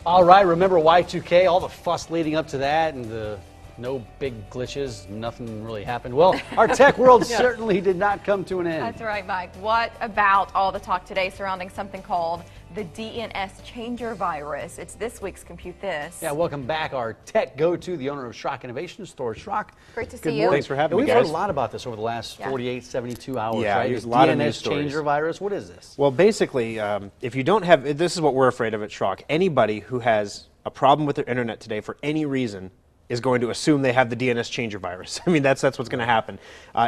All right, remember Y2K, all the fuss leading up to that and the no big glitches, nothing really happened. Well, our tech world certainly did not come to an end. That's right, Mike. What about all the talk today surrounding something called the DNS changer virus? It's this week's Compute This. Yeah, welcome back, our tech go-to, the owner of Schrock Innovations, Thor. Schrock. Great to Good see you. morning. Thanks for having me, We've guys. heard a lot about this over the last 48, 72 hours, Yeah, right? there's a lot of news DNS stories. changer virus, what is this? Well, basically, if you don't have, this is what we're afraid of at Schrock. Anybody who has a problem with their internet today for any reason is going to assume they have the DNS changer virus. I mean, that's what's going to happen.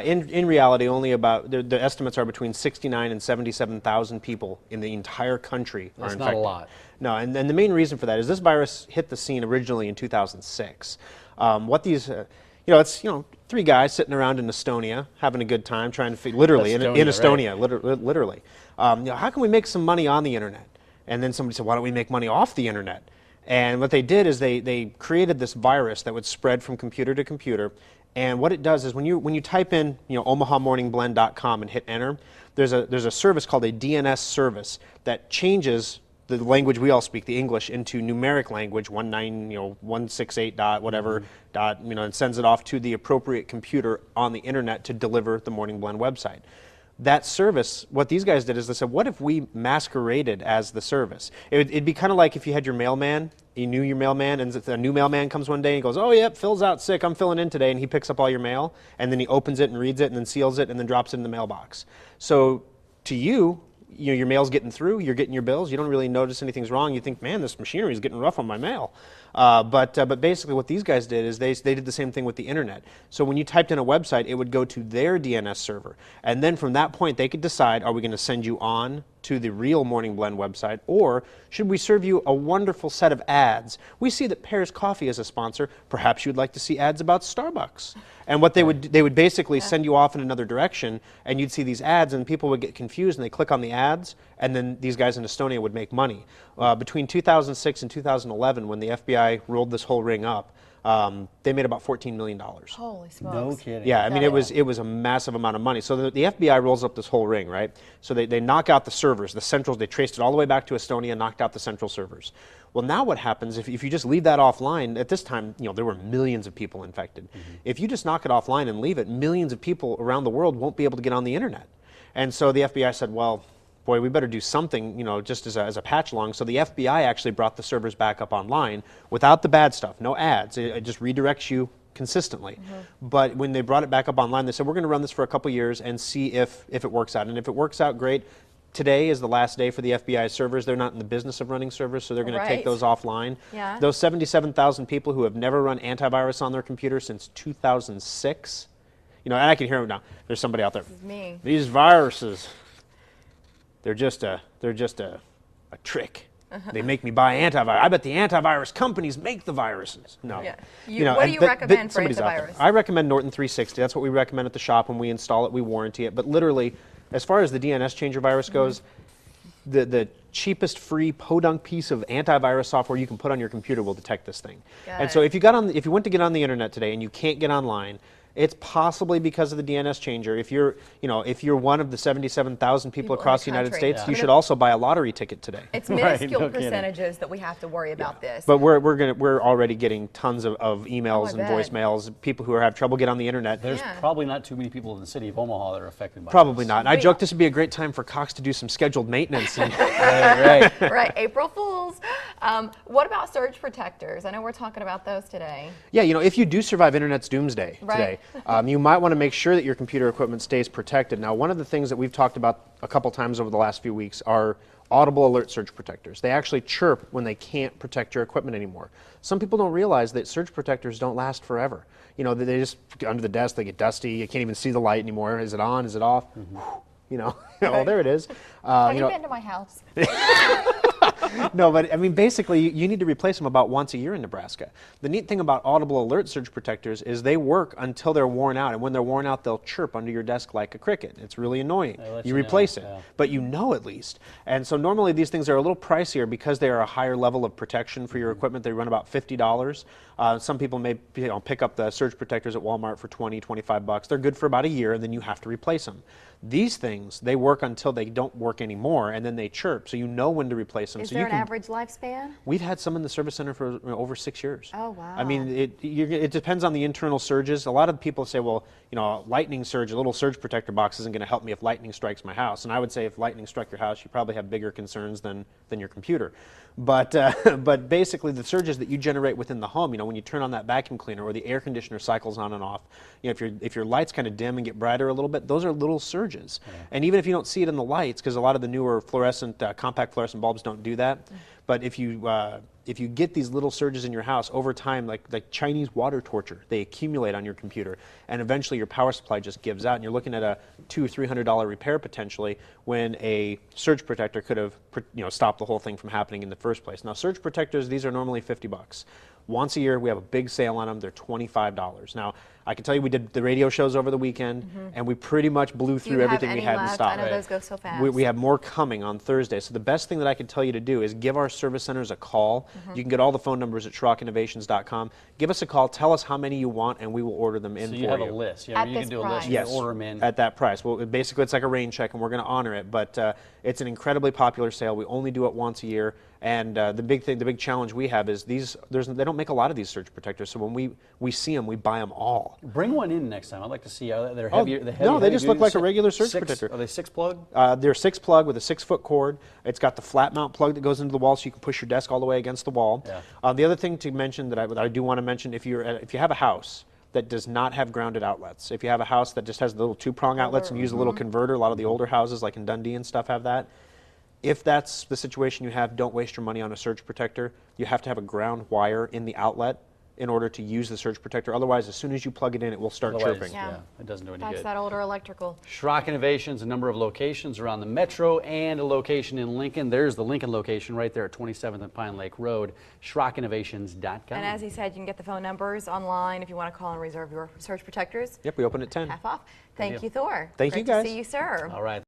In reality, only about, the estimates are between 69 and 77,000 people in the entire country are infected. That's not a lot. No, and the main reason for that is this virus hit the scene originally in 2006. What these, it's, three guys sitting around in Estonia having a good time trying to literally, in Estonia, right. literally. How can we make some money on the internet? And then somebody said, why don't we make money off the internet? And what they did is they created this virus that would spread from computer to computer. And what it does is when you type in OmahaMorningBlend.com and hit enter, there's a service called a DNS service that changes the language we all speak, the English, into numeric language, 168 dot whatever dot, and sends it off to the appropriate computer on the internet to deliver the Morning Blend website. That service, what these guys did is they said, what if we masqueraded as the service? It'd be kind of like if you had your mailman, you knew your mailman, and a new mailman comes one day and goes, oh, yep, Phil's out sick, I'm filling in today, and he picks up all your mail, and then he opens it and reads it and then seals it and then drops it in the mailbox. So to you, your mail's getting through, you're getting your bills, you don't really notice anything's wrong, you think, man, this machinery is getting rough on my mail. But basically what these guys did is they did the same thing with the internet. So when you typed in a website, it would go to their DNS server. And then from that point, they could decide, are we going to send you on to the real Morning Blend website, or should we serve you a wonderful set of ads? We see that Pear's Coffee is a sponsor. Perhaps you'd like to see ads about Starbucks. And what they would basically send you off in another direction, and you'd see these ads, and people would get confused, and they click on the ads, and then these guys in Estonia would make money. Between 2006 and 2011, when the FBI rolled this whole ring up, they made about $14 million. Holy smokes. No kidding. Yeah, I mean, it was a massive amount of money. So the FBI rolls up this whole ring, right? So they knock out the servers, the centrals, they traced it all the way back to Estonia, knocked out the central servers. Well, now what happens, if you just leave that offline, at this time, there were millions of people infected. If you just knock it offline and leave it, millions of people around the world won't be able to get on the internet. And so the FBI said, well, boy, we better do something, just as a patch along. So the FBI actually brought the servers back up online without the bad stuff, no ads. It just redirects you consistently. But when they brought it back up online, they said, we're going to run this for a couple years and see if it works out. And if it works out, great. Today is the last day for the FBI servers. They're not in the business of running servers, so they're going to take those offline. Yeah. Those 77,000 people who have never run antivirus on their computer since 2006, and I can hear them now. There's somebody out there. This is me. These viruses, they're just a trick. They make me buy antivirus. I bet the antivirus companies make the viruses. No. Yeah. What do you recommend for antivirus? I recommend Norton 360. That's what we recommend at the shop. When we install it, we warranty it. But literally, as far as the DNS changer virus goes, the cheapest free podunk piece of antivirus software you can put on your computer will detect this thing. And so if you went to get on the internet today and you can't get online, it's possibly because of the DNS changer. If you're one of the 77,000 people across the United States, you should also buy a lottery ticket today. It's minuscule percentages that we have to worry about this. But we're already getting tons of emails and voicemails. People who have trouble getting on the internet. There's probably not too many people in the city of Omaha that are affected by Probably this. not. And I joke this would be a great time for Cox to do some scheduled maintenance. And Right, April Fools. What about surge protectors? I know we're talking about those today. Yeah, if you do survive internet's doomsday today, you might want to make sure that your computer equipment stays protected. Now, one of the things that we've talked about a couple times over the last few weeks are audible alert surge protectors. They actually chirp when they can't protect your equipment anymore. Some people don't realize that surge protectors don't last forever. They just get under the desk, they get dusty, you can't even see the light anymore. Is it on? Is it off? Oh, there it is. Have you been to my house? No, but I mean, basically, you need to replace them about once a year in Nebraska. The neat thing about audible alert surge protectors is they work until they're worn out, and when they're worn out, they'll chirp under your desk like a cricket. It's really annoying. You replace it, but at least. And so normally these things are a little pricier because they are a higher level of protection for your equipment. They run about $50. Some people may pick up the surge protectors at Walmart for $20, $25. They're good for about a year, and then you have to replace them. These things, they work until they don't work anymore, and then they chirp, so you know when to replace them. Is so there you an can, average lifespan? We've had some in the service center for over 6 years. Oh, wow. I mean, it depends on the internal surges. A lot of people say, well, you know, a lightning surge, a little surge protector box isn't going to help me if lightning strikes my house. And I would say if lightning struck your house, you probably have bigger concerns than your computer. But, but basically the surges that you generate within the home, you know, when you turn on that vacuum cleaner or the air conditioner cycles on and off, you know, if your lights kind of dim and get brighter a little bit, those are little surges. Yeah. And even if you don't see it in the lights, because a lot of the newer fluorescent, compact fluorescent bulbs don't do that, but if you get these little surges in your house over time, like Chinese water torture, they accumulate on your computer, and eventually your power supply just gives out, and you're looking at a $200 or $300 repair potentially, when a surge protector could have, you know, stopped the whole thing from happening in the first place. Now, surge protectors, these are normally $50. Once a year, we have a big sale on them. They're $25. Now, I can tell you we did the radio shows over the weekend, and we pretty much blew through everything we had in stock. I know those go so fast. We have more coming on Thursday. So the best thing that I can tell you to do is give our service centers a call. You can get all the phone numbers at SchrockInnovations.com. Give us a call. Tell us how many you want, and we will order them in for you. So you have a list. Yeah, you can do a list. Yes, order them in. at that price. Well, basically, it's like a rain check, and we're going to honor it. But it's an incredibly popular sale. We only do it once a year. And the big challenge we have is they don't make a lot of these surge protectors. So when we see them, we buy them all. Bring one in next time. I'd like to see how they're heavier. No, they just look like a regular surge protector. Are they 6-plug? They're 6-plug with a 6-foot cord. It's got the flat mount plug that goes into the wall, so you can push your desk all the way against the wall. Yeah. The other thing to mention that I do want to mention, if you have a house that does not have grounded outlets, if you have a house that just has the little 2-prong outlets and use a little converter, a lot of the older houses like in Dundee and stuff have that. If that's the situation you have, don't waste your money on a surge protector. You have to have a ground wire in the outlet in order to use the surge protector. Otherwise, as soon as you plug it in, it will start chirping. Yeah, it doesn't do any good. That's that older electrical. Schrock Innovations, a number of locations around the metro and a location in Lincoln. There's the Lincoln location right there at 27th and Pine Lake Road, SchrockInnovations.com. And as he said, you can get the phone numbers online if you want to call and reserve your surge protectors. Yep, we open at 10. Half off. Thank you, Thor. Thank you, guys. Great to see you, sir. All right.